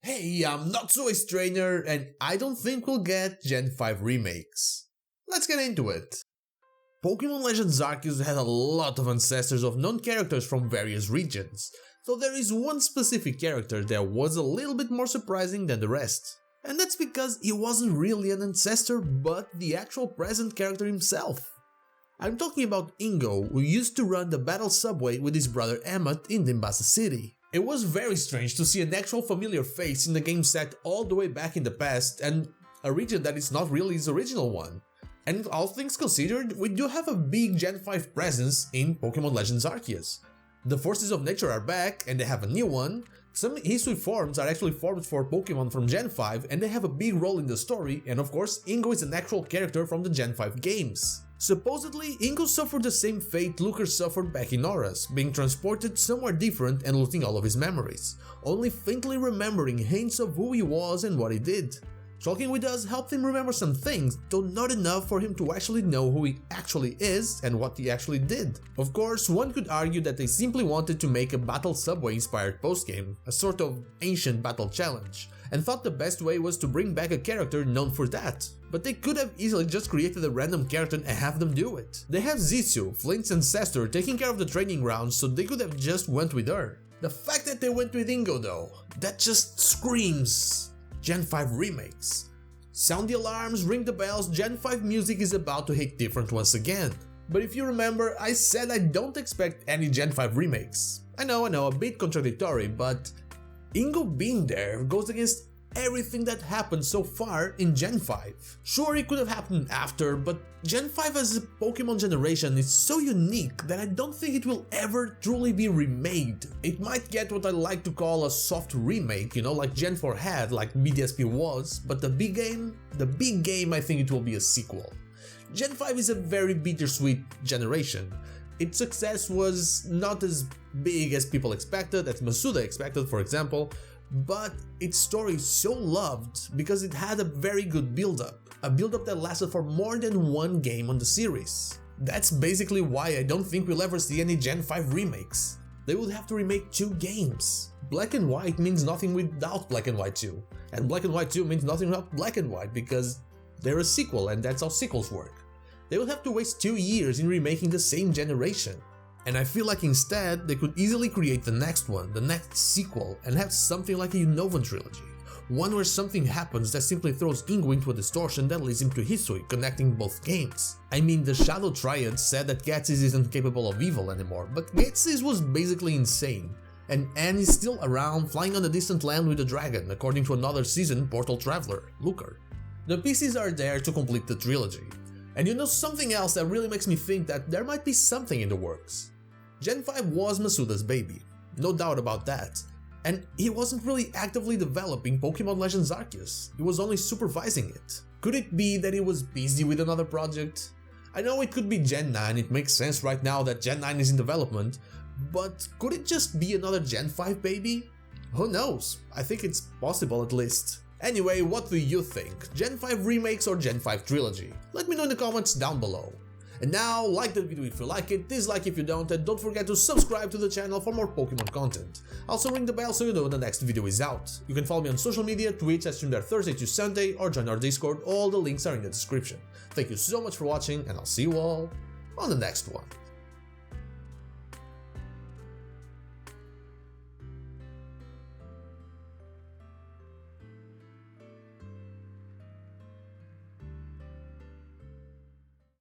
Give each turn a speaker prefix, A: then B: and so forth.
A: Hey, I'm not so Ace Trainer, and I don't think we'll get Gen 5 remakes. Let's get into it. Pokémon Legends Arceus had a lot of ancestors of known characters from various regions, though there is one specific character that was a little bit more surprising than the rest. And that's because he wasn't really an ancestor, but the actual present character himself. I'm talking about Ingo, who used to run the battle subway with his brother Emmet in Nimbasa City. It was very strange to see an actual familiar face in a game set all the way back in the past and a region that is not really his original one. And all things considered, we do have a big Gen 5 presence in Pokémon Legends Arceus. The forces of nature are back and they have a new one. Some Hisui forms are actually formed for Pokémon from Gen 5 and they have a big role in the story, and of course Ingo is an actual character from the Gen 5 games. Supposedly, Ingo suffered the same fate Luker suffered back in Auras, being transported somewhere different and losing all of his memories, only faintly remembering hints of who he was and what he did. Talking with us helped him remember some things, though not enough for him to actually know who he actually is and what he actually did. Of course, one could argue that they simply wanted to make a Battle Subway inspired postgame, a sort of ancient battle challenge, and thought the best way was to bring back a character known for that. But they could have easily just created a random character and have them do it. They have Zissou, Flint's ancestor, taking care of the training grounds, so they could have just went with her. The fact that they went with Ingo though, that just screams Gen 5 remakes. Sound the alarms, ring the bells, Gen 5 music is about to hit different once again. But if you remember, I said I don't expect any Gen 5 remakes. I know, a bit contradictory, but Ingo being there goes against everything that happened so far in Gen 5. Sure, it could have happened after, but Gen 5 as a Pokemon generation is so unique that I don't think it will ever truly be remade. It might get what I like to call a soft remake, like Gen 4 had, like BDSP was, but the big game, I think it will be a sequel. Gen 5 is a very bittersweet generation. Its success was not as big as people expected, as Masuda expected for example, but its story is so loved because it had a very good build-up, a build-up that lasted for more than one game on the series. That's basically why I don't think we'll ever see any Gen 5 remakes. They would have to remake 2 games. Black and White means nothing without Black and White 2, and Black and White 2 means nothing without Black and White because they're a sequel and that's how sequels work. They would have to waste 2 years in remaking the same generation. And I feel like instead, they could easily create the next one, the next sequel, and have something like a Unova trilogy. One where something happens that simply throws Ingo into a distortion that leads him to Hisui, connecting both games. I mean, the Shadow Triad said that Ghetsis isn't capable of evil anymore, but Ghetsis was basically insane. And Anne is still around, flying on a distant land with a dragon, according to another season Portal Traveler, Luker. The pieces are there to complete the trilogy. And something else that really makes me think that there might be something in the works. Gen 5 was Masuda's baby, no doubt about that, and he wasn't really actively developing Pokémon Legends Arceus, he was only supervising it. Could it be that he was busy with another project? I know it could be Gen 9, it makes sense right now that Gen 9 is in development, but could it just be another Gen 5 baby? Who knows, I think it's possible at least. Anyway, what do you think? Gen 5 remakes or Gen 5 trilogy? Let me know in the comments down below. And now, like the video if you like it, dislike if you don't, and don't forget to subscribe to the channel for more Pokemon content. Also ring the bell so you know when the next video is out. You can follow me on social media, Twitch, I stream there Thursday to Sunday, or join our Discord, all the links are in the description. Thank you so much for watching, and I'll see you all on the next one.